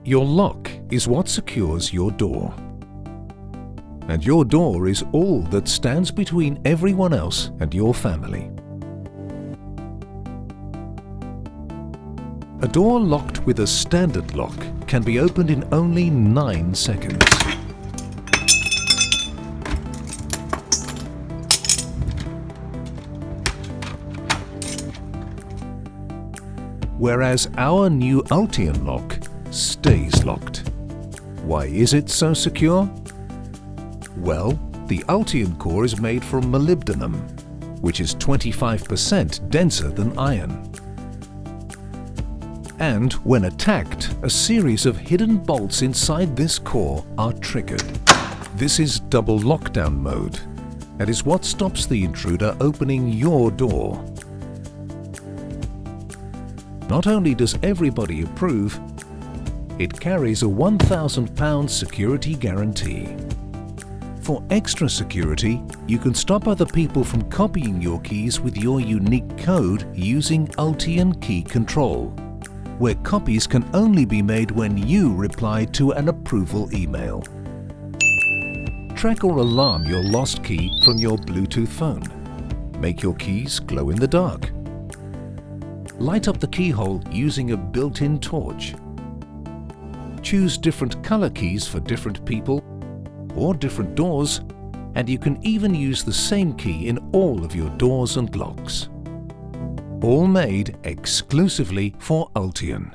Your lock is what secures your door. And your door is all that stands between everyone else and your family. A door locked with a standard lock can be opened in only 9 seconds. Whereas our new Ultion lock stays locked. Why is it so secure? Well, the Ultion core is made from molybdenum, which is 25% denser than iron. And when attacked, a series of hidden bolts inside this core are triggered. This is double lockdown mode, and is what stops the intruder opening your door. Not only does everybody approve, it carries a £1,000 security guarantee. For extra security, you can stop other people from copying your keys with your unique code using Ultion Key Control, where copies can only be made when you reply to an approval email. Track or alarm your lost key from your Bluetooth phone. Make your keys glow in the dark. Light up the keyhole using a built-in torch. Choose different color keys for different people or different doors, and you can even use the same key in all of your doors and locks. All made exclusively for Ultion.